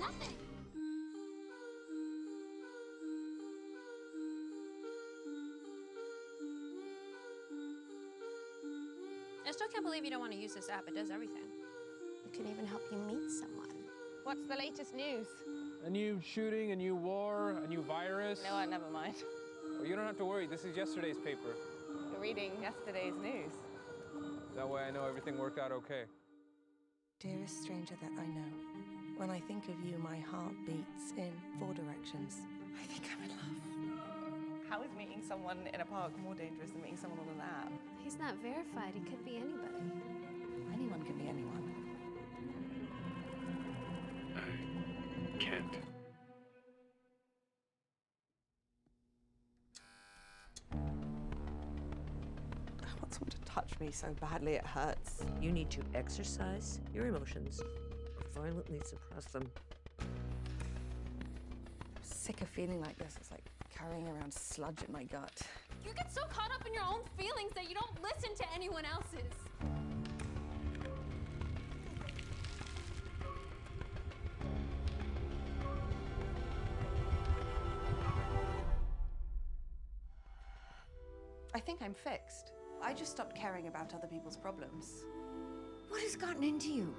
nothing. I still can't believe you don't want to use this app. It does everything. It could even help you meet someone. What's the latest news? A new shooting, a new war, a new virus. You know what, never mind. Oh, you don't have to worry, this is yesterday's paper. You're reading yesterday's news. That way I know everything worked out okay. Dearest stranger that I know, when I think of you, my heart beats in 4 directions. I think I'm in love. How is meeting someone in a park more dangerous than meeting someone on an app? He's not verified. He could be anybody. Anyone can be anyone. I can't. I want someone to touch me so badly it hurts. You need to exercise your emotions or violently suppress them. I'm sick of feeling like this. It's like carrying around sludge in my gut. You get so caught up in your own feelings that you don't listen to anyone else's. I think I'm fixed. I just stopped caring about other people's problems. What has gotten into you?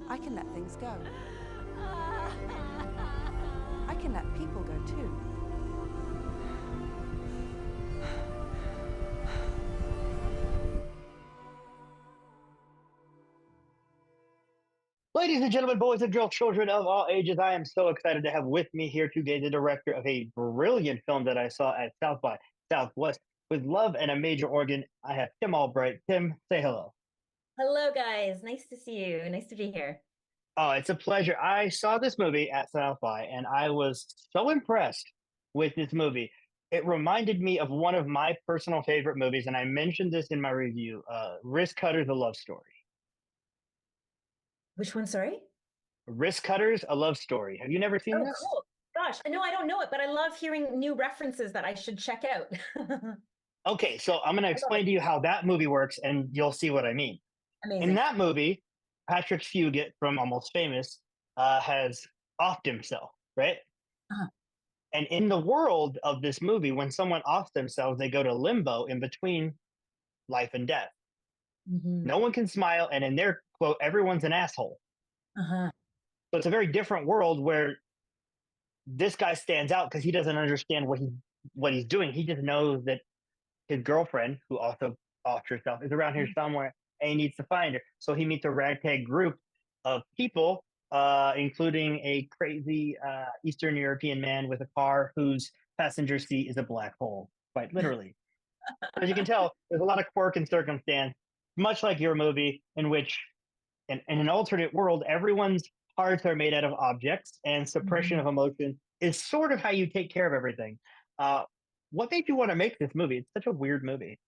I can let things go. I can let people go too. Ladies and gentlemen, boys and girls, children of all ages, I am so excited to have with me here today the director of a brilliant film that I saw at South by Southwest with Love and a Major Organ. I have Tim Albright. Tim, say hello. Hello, guys. Nice to see you. Nice to be here. Oh, it's a pleasure. I saw this movie at South by, and I was so impressed with this movie. It reminded me of one of my personal favorite movies, and I mentioned this in my review, Risk Cutters, A Love Story. Which one, sorry? Risk Cutters, A Love Story. Have you never seen this? Cool. Gosh, no, I don't know it, but I love hearing new references that I should check out. Okay, so I'm going to explain to you how that movie works, and you'll see what I mean. Amazing. In that movie, Patrick Fugit from Almost Famous has offed himself, right? Uh-huh. And in the world of this movie, when someone offs themselves, they go to limbo in between life and death. Mm-hmm. No one can smile, and in their quote, everyone's an asshole. Uh-huh. So it's a very different world where this guy stands out because he doesn't understand what he's doing. He just knows that his girlfriend, who also offed herself, is around here somewhere, and he needs to find her. So he meets a ragtag group of people, including a crazy Eastern European man with a car whose passenger seat is a black hole, quite literally. As you can tell, there's a lot of quirk and circumstance, much like your movie, in which in an alternate world, everyone's hearts are made out of objects, and suppression of emotion is sort of how you take care of everything. What made you want to make this movie? It's such a weird movie.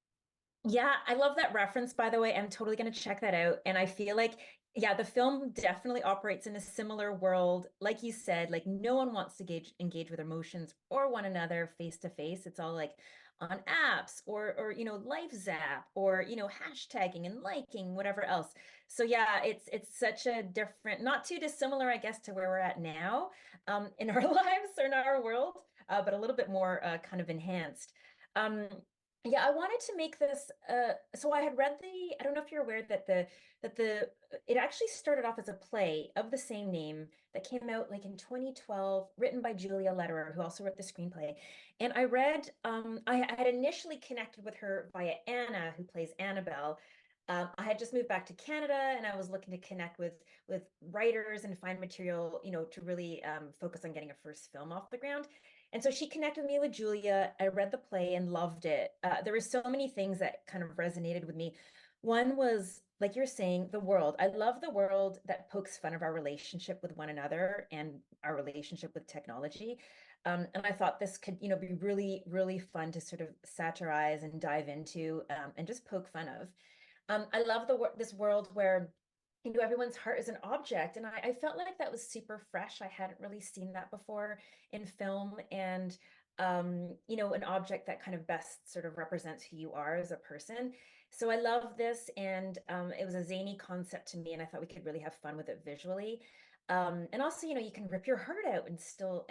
Yeah, I love that reference, by the way. I'm totally going to check that out. And I feel like, yeah, the film definitely operates in a similar world. Like you said, like no one wants to engage with emotions or one another face to face. It's all like on apps or life zap or hashtagging and liking whatever else. So yeah, it's such a different, not too dissimilar, I guess, to where we're at now in our lives or in our world, but a little bit more kind of enhanced. Yeah, I wanted to make this. So I had read I don't know if you're aware that it actually started off as a play of the same name that came out like in 2012, written by Julia Lederer, who also wrote the screenplay. And I read, I had initially connected with her via Anna, who plays Annabelle. I had just moved back to Canada, and I was looking to connect with writers and find material, to really focus on getting a first film off the ground. And so she connected me with Julia. I read the play and loved it. There were so many things that kind of resonated with me. One was, like you're saying, the world. I love the world that pokes fun of our relationship with one another and our relationship with technology. And I thought this could, be really, really fun to sort of satirize and dive into and just poke fun of. I love this world where everyone's heart is an object. And I felt like that was super fresh. I hadn't really seen that before in film. And you know, an object that kind of best sort of represents who you are as a person. So I love this, and it was a zany concept to me, and I thought we could really have fun with it visually. And also, you know, you can rip your heart out and still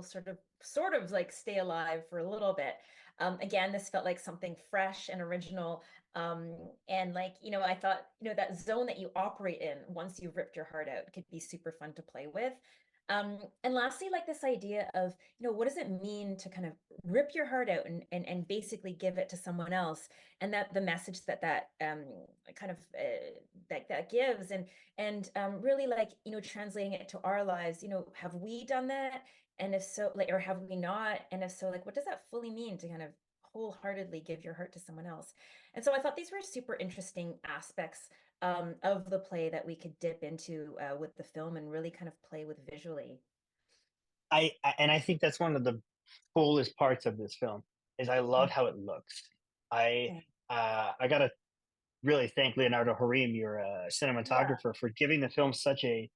sort of like stay alive for a little bit. Again, this felt like something fresh and original. And like, you know, I thought, you know, that zone that you operate in once you've ripped your heart out could be super fun to play with. And lastly, like this idea of, you know, what does it mean to kind of rip your heart out and basically give it to someone else, and that the message that kind of that gives, and really, like, you know, translating it to our lives. You know, have we done that? And if so, like, or have we not? And if so, like, what does that fully mean to kind of wholeheartedly give your heart to someone else? And so I thought these were super interesting aspects of the play that we could dip into with the film and really kind of play with visually. And I think that's one of the coolest parts of this film is I love Mm. how it looks. I Yeah. I gotta really thank Leonardo Harim, your Yeah. cinematographer, for giving the film such a.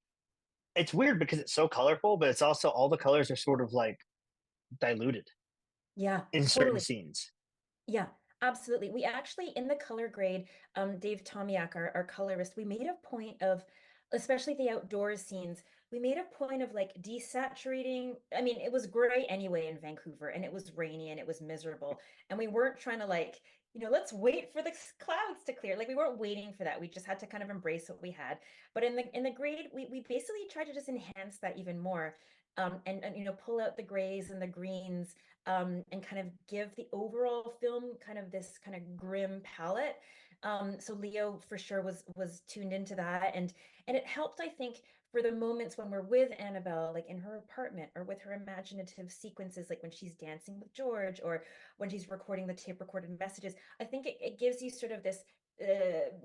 It's weird because it's so colorful, but it's also all the colors are sort of like diluted Yeah, in certain totally. scenes. Yeah, absolutely. We actually, in the color grade, Dave Tomiak, our colorist, we made a point of, especially the outdoors scenes, we made a point of like desaturating. I mean, it was gray anyway in Vancouver, and it was rainy and it was miserable. And we weren't trying to like, you know, let's wait for the clouds to clear. Like we weren't waiting for that. We just had to kind of embrace what we had. But in the grade, we basically tried to just enhance that even more. And you know, pull out the grays and the greens, and kind of give the overall film kind of this kind of grim palette. So Leo for sure was tuned into that, and it helped, I think, for the moments when we're with Annabelle, like in her apartment, or with her imaginative sequences, like when she's dancing with George, or when she's recording the tape recorded messages. I think it gives you sort of this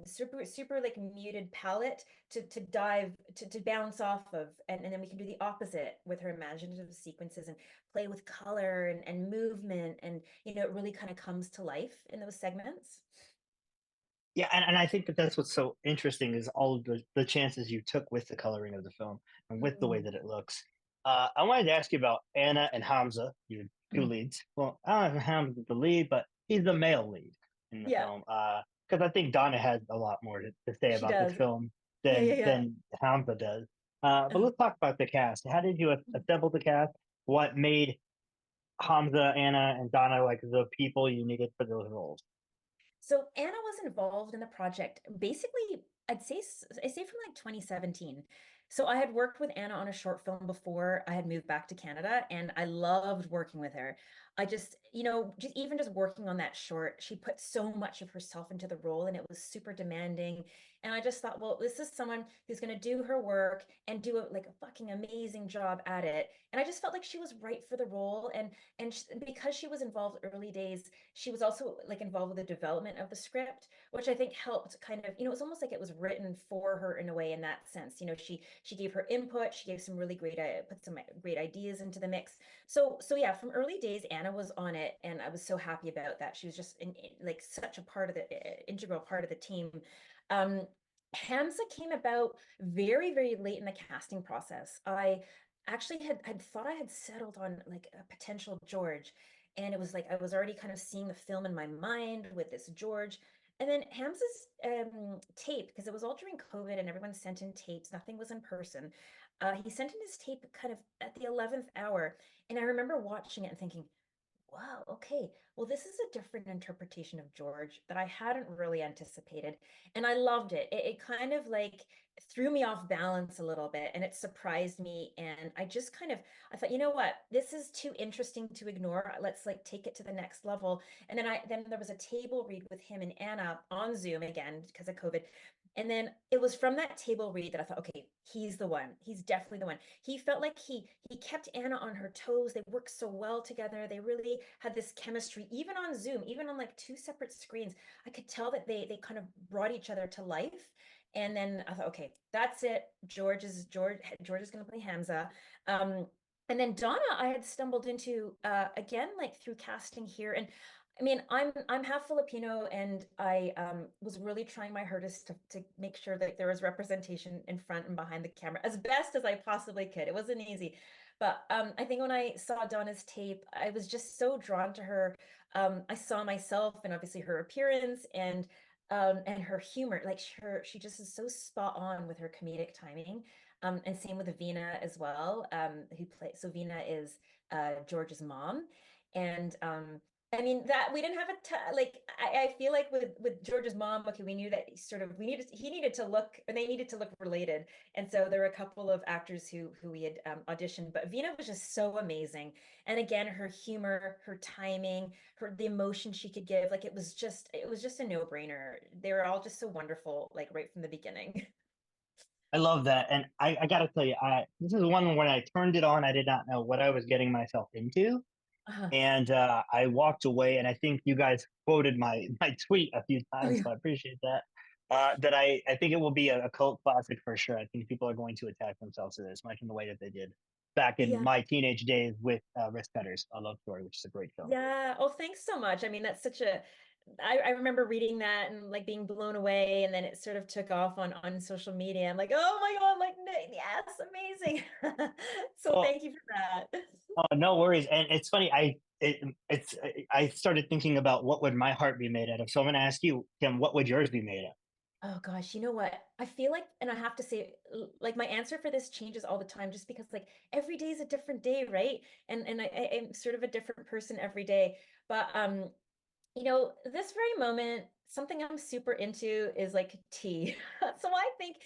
super like muted palette to dive to bounce off of, and then we can do the opposite with her imaginative sequences and play with color and movement, and you know, it really kind of comes to life in those segments. Yeah, and I think that that's what's so interesting is all of the chances you took with the coloring of the film and with the way Mm, that it looks. I wanted to ask you about Anna and Hamza, your two mm. leads. Well, I don't know if Hamza's the lead, but he's the male lead in the Yeah, film. Because I think Donna has a lot more to say she about this does. film Yeah, yeah, yeah. than Hamza does. But Uh, let's talk about the cast. How did you assemble the cast? What made Hamza, Anna, and Donna like the people you needed for those roles? So Anna was involved in the project basically, I say from like 2017. So I had worked with Anna on a short film before I had moved back to Canada, and I loved working with her. I just, you know, just even just working on that short, she put so much of herself into the role, and it was super demanding. And I just thought, well, this is someone who's going to do her work and do like a fucking amazing job at it. And I just felt like she was right for the role, and because she was involved early days, she was also like involved with the development of the script, which I think helped kind of, you know, it was almost like it was written for her in a way, in that sense. You know, she gave her input, she gave some really great put some great ideas into the mix. So yeah, from early days Anna was on it, and I was so happy about that. She was just like such a part of the integral part of the team. um Hamza came about very, very late in the casting process. I actually had thought I had settled on like a potential George, and it was like I was already kind of seeing the film in my mind with this George. And then Hamza's tape, because it was all during COVID and everyone sent in tapes, nothing was in person. He sent in his tape kind of at the 11th hour. And I remember watching it and thinking, wow, okay. Well, this is a different interpretation of George that I hadn't really anticipated. And I loved it. It kind of like threw me off balance a little bit, and it surprised me. And I just kind of, I thought, you know what? This is too interesting to ignore. Let's like take it to the next level. And then there was a table read with him and Anna on Zoom again because of COVID. And then it was from that table read that I thought, okay, he's the one. He's definitely the one. He felt like he kept Anna on her toes. They worked so well together. They really had this chemistry, even on Zoom, even on like two separate screens. I could tell that they kind of brought each other to life. And then I thought, okay, that's it. George is going to play Hamza. Um, and then Donna, I had stumbled into again, like through casting here. And I mean, I'm half Filipino, and I was really trying my hardest to make sure that there was representation in front and behind the camera as best as I possibly could. It wasn't easy, But I think when I saw Donna's tape, I was just so drawn to her. I saw myself and obviously her appearance and her humor. Like she just is so spot on with her comedic timing. And same with Vina as well, who plays. So Vina is George's mom, and I mean that we didn't have like I feel like with George's mom, okay, we knew that he needed to look, or they needed to look related, and so there were a couple of actors who we had auditioned, but Vina was just so amazing, and again, her humor, her timing, the emotion she could give, like it was just a no brainer. They were all just so wonderful, like right from the beginning. I love that, and I gotta tell you, this is one when I turned it on, I did not know what I was getting myself into, Uh-huh. and I walked away, and I think you guys quoted my tweet a few Oh times, yeah. so I appreciate that. That I think it will be a cult classic for sure. I think people are going to attach themselves to this much in the way that they did back in Yeah. my teenage days with Wrist Cutters, a love story, which is a great film. Yeah. Oh, thanks so much. I mean, that's such a I remember reading that and like being blown away, and then it sort of took off on social media. I'm like, oh my God, like yes, amazing. So Well, thank you for that. no worries, and it's funny. I started thinking about what would my heart be made out of. So I'm going to ask you, Kim, what would yours be made of? Oh gosh, you know what? I feel like, and I have to say, like my answer for this changes all the time, just because like every day is a different day, right? I'm sort of a different person every day. But this very moment, something I'm super into is like tea. So I think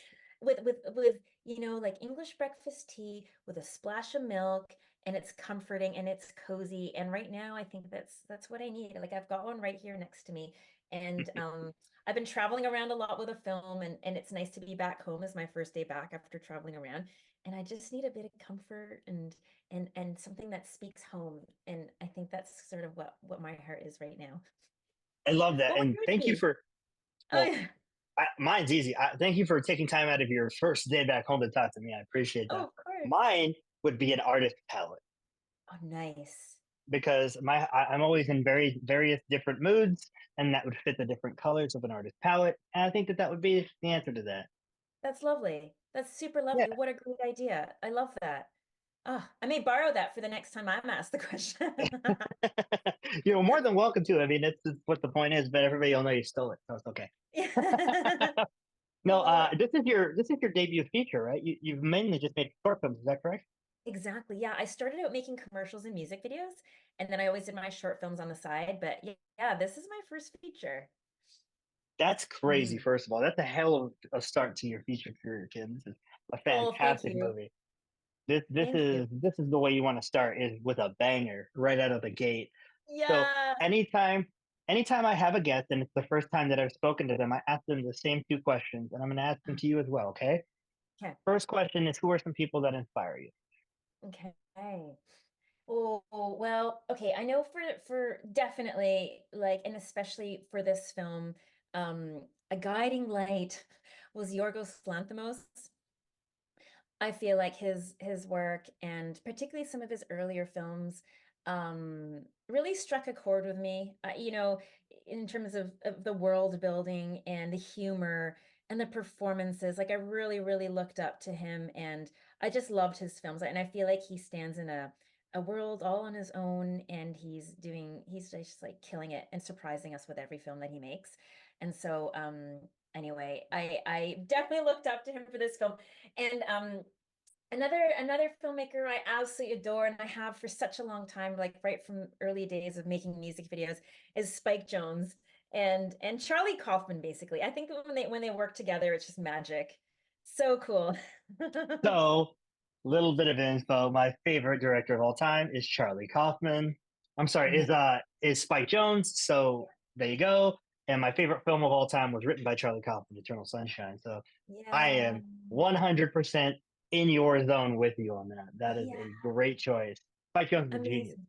with like English breakfast tea with a splash of milk, and it's comforting and it's cozy. And right now I think that's what I need. Like I've got one right here next to me. And I've been traveling around a lot with a film, and it's nice to be back home as my first day back after traveling around. And I just need a bit of comfort and something that speaks home. And I think that's sort of what my heart is right now. I love that, What would and yours thank you be? for. Oh Well, yeah. mine's easy. Thank you for taking time out of your first day back home to talk to me. I appreciate Oh, that. of course. Mine would be an artist palette Oh, nice. because I'm always in various different moods, and that would fit the different colors of an artist palette. And I think that would be the answer to that. That's lovely. That's super Yeah, lovely. What a great idea. I love that. Oh, I may borrow that for the next time I'm asked the question. you're more than welcome to. I mean, that's what the point is, but everybody will know you stole it, so it's okay. I No, love it. this is your debut feature, right? You've mainly just made short films, is that correct? Exactly. Yeah, I started out making commercials and music videos, and then I always did my short films on the side. But yeah, this is my first feature. That's crazy. Mm. First of all, that's a hell of a start to your feature career, kid. This is a Oh, thank fantastic you. movie. This this Thank you. is this is the way you want to start, is with a banger right out of the gate. So Yeah. anytime I have a guest and it's the first time that I've spoken to them, I ask them the same two questions, and I'm going to ask them to you as well. Okay. Okay. First question is, who are some people that inspire you? Okay. Oh, well, okay. I know for definitely like, and especially for this film, a guiding light was Yorgos Lanthimos. I feel like his work, and particularly some of his earlier films, really struck a chord with me. In terms of the world building and the humor and the performances, like I really, really looked up to him, and I just loved his films. And I feel like he stands in a world all on his own, and he's just like killing it and surprising us with every film that he makes. And so, anyway, I definitely looked up to him for this film. And another filmmaker I absolutely adore, and I have for such a long time, like right from early days of making music videos, is Spike Jones and Charlie Kaufman. Basically, I think when they work together, it's just magic. So cool. So, little bit of info. My favorite director of all time is Charlie Kaufman. I'm sorry, Amazing. is Spike Jones. So there you go. And my favorite film of all time was written by Charlie Kaufman, Eternal Sunshine. So I Yeah. am 100% in your zone with you on that. That is Yeah. a great choice. Spike Jones is a genius. Amazing.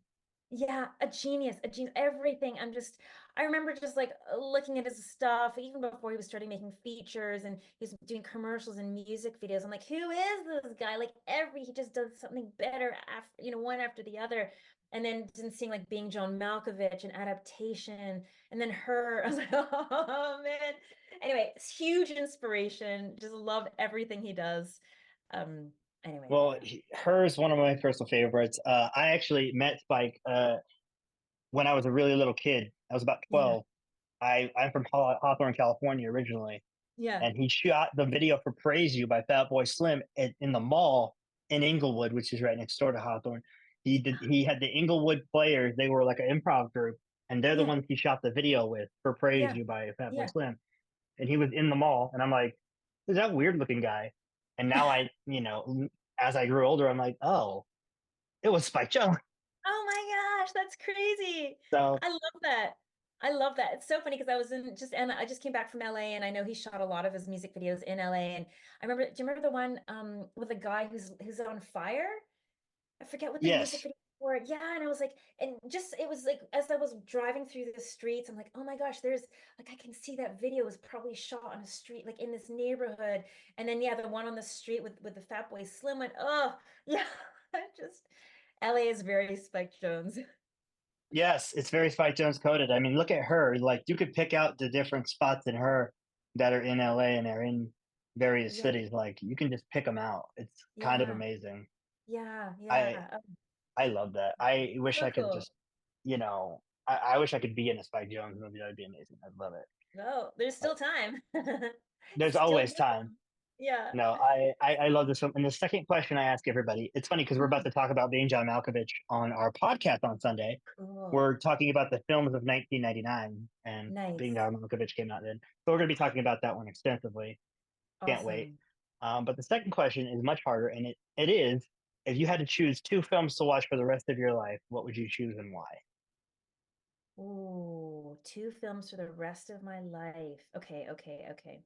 Yeah, a genius, everything. I remember just like looking at his stuff even before he was starting making features, and he was doing commercials and music videos. I'm like, who is this guy? Like he just does something better after, one after the other. And then seeing like Being John Malkovich and Adaptation, and then Her, I was like, oh man. Anyway, it's huge inspiration. Just love everything he does. Um, Anyway, Well, yeah. hers one of my personal favorites. I actually met Spike when I was a really little kid. I was about Yeah. 12. I'm from Hawthorne, California originally, Yeah. and he shot the video for "Praise You" by Fatboy Slim in the mall in Inglewood, which is right next door to Hawthorne. He had the Inglewood Players. They were like an improv group, and they're the Yeah. ones he shot the video with for "Praise Yeah. You" by Fatboy Yeah. Slim. And he was in the mall, and I'm like, "Who's that weird looking guy?" And now as I grew older, I'm like, "Oh, it was Spike Jones." Oh my gosh, that's crazy. So I love that. I love that. It's so funny because I just came back from LA and I know he shot a lot of his music videos in LA. And I remember, do you remember the one with a guy who's on fire? I forget what the music yes, video for it. Yeah, and I was like, and just it was like as I was driving through the streets, I'm like, oh my gosh, there's like I can see that video was probably shot on a street, like in this neighborhood. And then yeah, the one on the street with the Fat Boy Slim went, oh yeah, I just LA is very Spike Jones. yes, it's very Spike Jones coded. I mean, look at her. Like you could pick out the different spots in her that are in LA and they're in various Yeah, cities. Like you can just pick them out. It's kind of yeah, amazing. yeah, I yeah. Oh, I love that. I wish so I could cool. just, I wish I could be in a Spike Jones movie. That'd be amazing. I'd love it. No, there's But still time. there's Still always go. time. Yeah. No, I love this film. And the second question I ask everybody, it's funny because we're about Mhm. to talk about being John Malkovich on our podcast on Sunday. Cool. We're talking about the films of 1999, and being Nice. John Malkovich came out then. So we're going to be talking about that one extensively. Can't wait. Awesome. But the second question is much harder, and it is: if you had to choose two films to watch for the rest of your life, what would you choose and why? Ooh, two films for the rest of my life. Okay, okay, okay.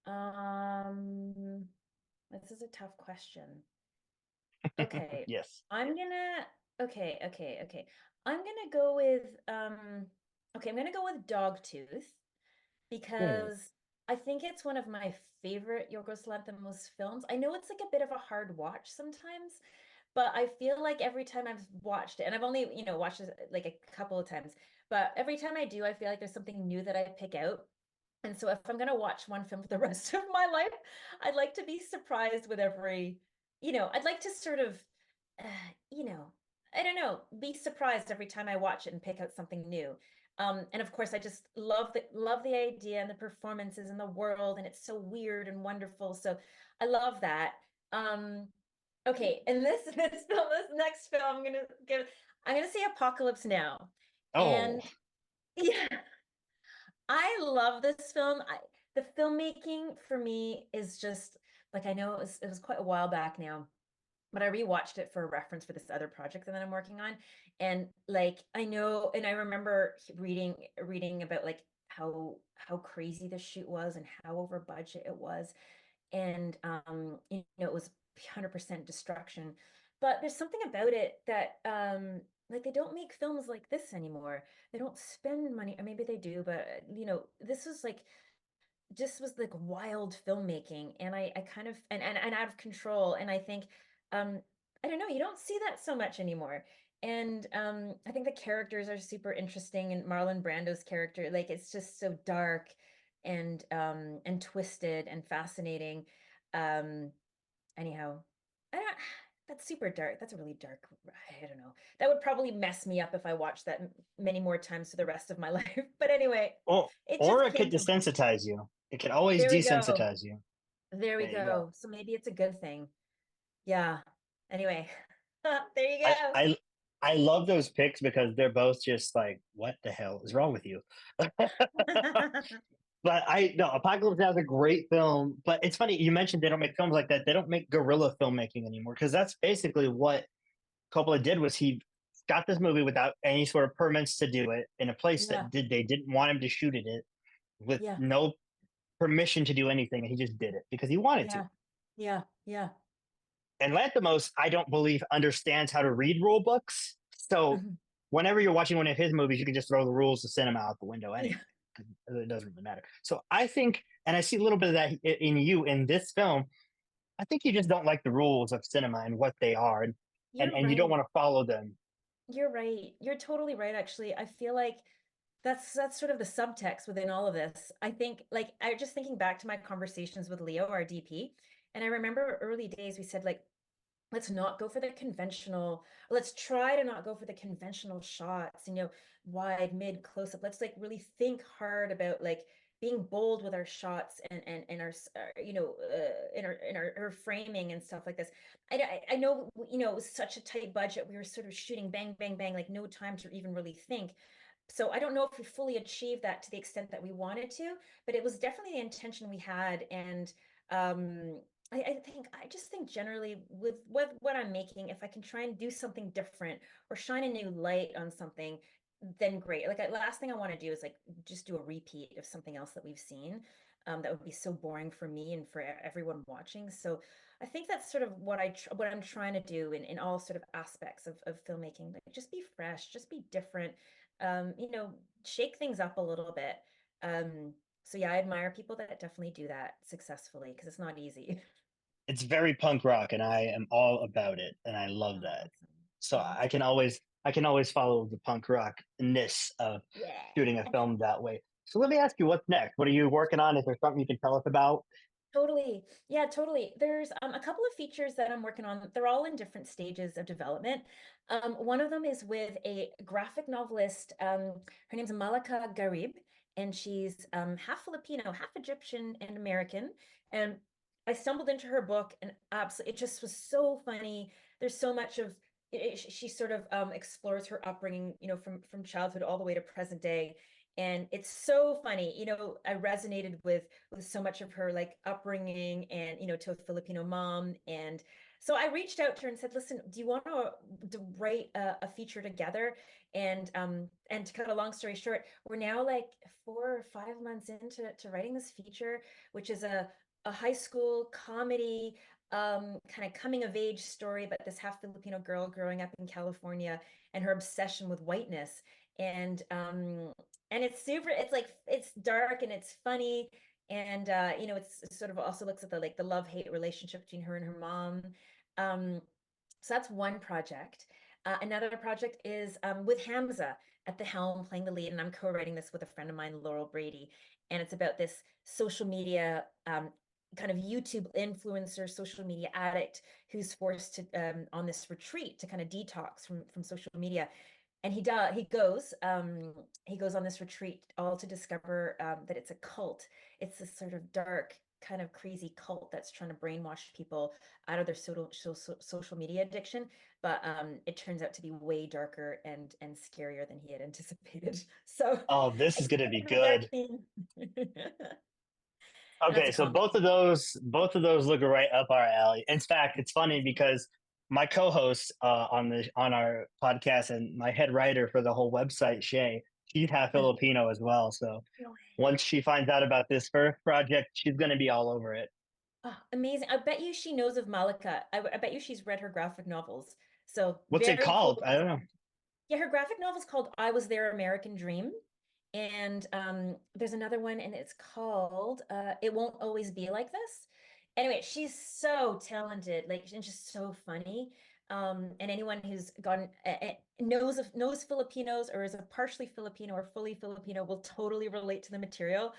Um, this is a tough question. Okay, Yes. I'm gonna, okay, okay, okay. I'm gonna go with, okay, I'm gonna go with Dogtooth Hmm. because I think it's one of my favorite Yorgos Lanthimos films. I know it's like a bit of a hard watch sometimes, but I feel like every time I've watched it, and I've only, watched it like a couple of times, but every time I do, I feel like there's something new that I pick out. And so if I'm going to watch one film for the rest of my life, I'd like to be surprised with I'd like to sort of, uh, you know, I don't know, be surprised every time I watch it and pick out something new. And of course, I just love the idea and the performances and the world, and it's so weird and wonderful. So I love that. Um, okay, and this next film, I'm gonna say Apocalypse Now, Oh, and yeah, I love this film. The filmmaking for me is just like I know it was quite a while back now, but I rewatched it for a reference for this other project that I'm working on. And like I know and I remember reading about like how crazy the shoot was and how over budget it was. And it was 100% destruction. But there's something about it that like they don't make films like this anymore. They don't spend money, or maybe they do, but this was like just was like wild filmmaking, and I kind of and out of control. And I think I don't know, you don't see that so much anymore. And I think the characters are super interesting, and Marlon Brando's character, like it's just so dark and twisted and fascinating. um Anyhow, I don't that's super dark. That's a really dark, I don't know. That would probably mess me up if I watched that many more times for the rest of my life. But anyway, oh, it or just it could came to mind. desensitize you. It could always There we go. desensitize you. There we There you go. go. So maybe it's a good thing. Yeah. Anyway, there you I go. I I love those picks because they're both just like, what the hell is wrong with you? But I no, Apocalypse Now is a great film. But it's funny you mentioned they don't make films like that. They don't make guerrilla filmmaking anymore because that's basically what Coppola did. Was he got this movie without any sort of permits to do it in a place Yeah. that they didn't want him to shoot it with Yeah. no permission to do anything, and he just did it because he wanted to. Yeah. Yeah. Yeah. And Lanthimos, I don't believe, understands how to read rule books. So Mhm. whenever you're watching one of his movies, you can just throw the rules of cinema out the window anyway. Yeah. It doesn't really matter. So I think, and I see a little bit of that in you in this film. I think you just don't like the rules of cinema and what they are, You're and you don't right. want to follow them. You're right. You're totally right, actually. I feel like that's sort of the subtext within all of this. I think like I just thinking back to my conversations with Leo, our DP, And I remember early days we said, like, let's not go for the conventional, let's try to not go for the conventional shots, wide, mid, close up. Let's like really think hard about like being bold with our shots and our in our framing and stuff like this. I know, it was such a tight budget. We were sort of shooting bang, bang, bang, like no time to even really think. So I don't know if we fully achieved that to the extent that we wanted to, but it was definitely the intention we had. And um, I just think generally with what I'm making, if I can try and do something different or shine a new light on something, then great. Like last thing I want to do is like just do a repeat of something else that we've seen. That would be so boring for me and for everyone watching. So I think that's sort of what what I'm trying to do in all sort of aspects of filmmaking. Like just be fresh, just be different. Shake things up a little bit. So yeah, I admire people that definitely do that successfess because it's not easy. It's very punk rock, and I am all about it, and I love Oh, that. awesome. So Thank I can always follow the punk rockness of you. shooting a Yeah. film that way. So let me ask you, what's next? What are you working on? Is there something you can tell us about? Totally. Yeah, totally. There's a couple of features that I'm working on. They're all in different stages of development. One of them is with a graphic novelist. Her name's Malaka Garib, and she's half Filipino, half Egyptian and American. And I stumbled into her book, and absolutely, it just was so funny. There's so much of she sort of explores her upbringing, from childhood all the way to present day. And it's so funny, I resonated with so much of her like upbringing and to a Filipino mom. And so I reached out to her and said, listen, do you want to write a feature together? And to cut a long story short, we're now like 4 or 5 months into writing this feature, which is a high school comedy, kind of coming of age story about this half Filipino girl growing up in California and her obsession with whiteness. And it's like it's dark and it's funny. And it's sort of also looks at the love-hate relationship between her and her mom. So that's one project. Another project is with Hamza at the helm playing the lead, and I'm co-writing this with a friend of mine, Laurel Brady. And it's about this social media kind of YouTube influencer, social media addict who's forced to on this retreat to kind of detox from social media. And he goes on this retreat all to discover that it's a cult. It's this sort of dark, kind of crazy cult that's trying to brainwash people out of their social media addiction. But it turns out to be way darker and scarier than he had anticipated. So Oh, this I is going to still be have a dark good. theme. And that's Okay, a so comedy. both of those look right up our alley. In fact, it's funny because my co-host on our podcast and my head writer for the whole website, Shay, she's half Filipino as well. So No way. once she finds out about this first project, she's going to be all over it. Oh, amazing. I bet you she knows of Malika. I bet you she's read her graphic novels. So What's it very cool. called? I don't know. Yeah, her graphic novel's called I Was Their American Dream. And there's another one, and it's called It Won't Always Be Like This. Anyway, she's so talented, like, and just so funny. And anyone who's gone knows Filipinos or is a partially Filipino or fully Filipino will totally relate to the material.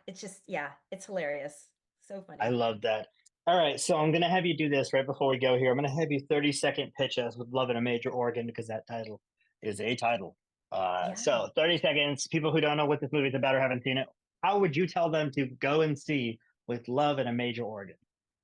It's just, yeah, it's hilarious. So funny. I love that. All right, so I'm going to have you do this right before we go here. I'm going to have you 30-second pitch us with Love in a Major Organ because that title is a title. Yeah. So 30 seconds. People who don't know what this movie is about or haven't seen it, how would you tell them to go and see with Love in a Major Organ?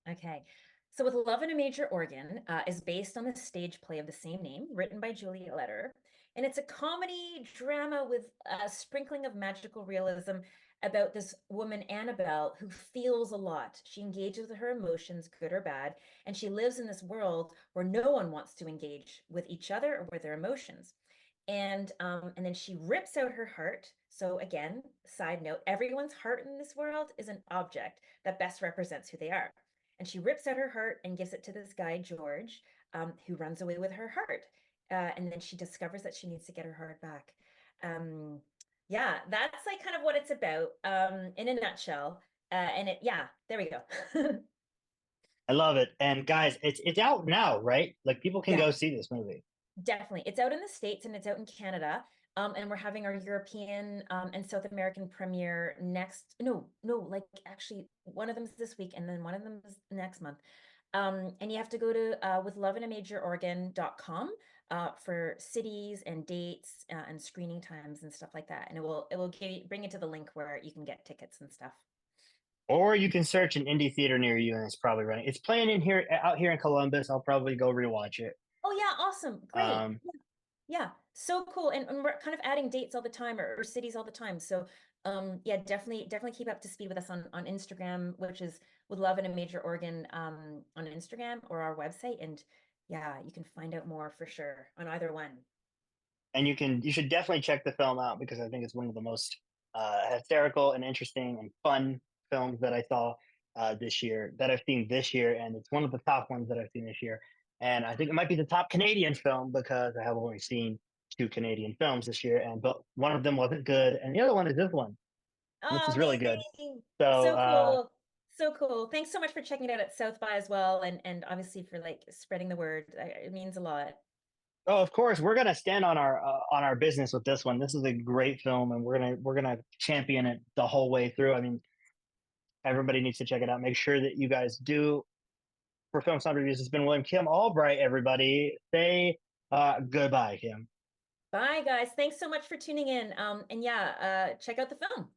Okay. So with Love in a Major Organ is based on the stage play of the same name, written by Juliet Leder. And it's a comedy drama with a sprinkling of magical realism about this woman, Annabelle, who feels a lot. She engages with her emotions, good or bad, and she lives in this world where no one wants to engage with each other or with their emotions. And then she rips out her heart. So again, side note, everyone's heart in this world is an object that best represents who they are. And she rips out her heart and gives it to this guy, George, who runs away with her heart. And then she discovers that she needs to get her heart back. Yeah, that's like kind of what it's about in a nutshell. Yeah, there we go. I love it. And guys, it's out now, right? Like people can Yeah. go see this movie. Definitely. It's out in the States and it's out in Canada. And we're having our European and South American premiere next. No, like actually one of them is this week, and then one of them is next month. And you have to go to withloveinaMajorOrgan.com for cities and dates and screening times and stuff like that. And it will bring you to the link where you can get tickets and stuff. Or you can search an indie theater near you, and it's probably running. It's playing in here out here in Columbus. I'll probably go rewatch it. Oh yeah, awesome, great. Um, Yeah, so cool. And we're kind of adding dates all the time or cities all the time. So yeah, definitely keep up to speed with us on Instagram, which is with Love in a Major Organ on Instagram or our website. And yeah, you can find out more for sure on either one. and you should definitely check the film out because I think it's one of the most hysterical and interesting and fun films that I saw this year that I've seen this year, and it's one of the top ones that I've seen this year. And I think it might be the top Canadian film because I have only seen 2 Canadian films this year, and but one of them wasn't good, and the other one is this one. This Oh, is really good. amazing. So So cool. So cool. Thanks so much for checking it out at South by as well. And obviously for like spreading the word. It means a lot. oh, of course, we're gonna stand on our business with this one. This is a great film, and we're gonna champion it the whole way through. I mean, everybody needs to check it out. Make sure that you guys do. For Film Sound Reviews, it's been William Kim Albright. Everybody, say goodbye, Kim. Bye guys. Thanks so much for tuning in. And yeah, check out the film.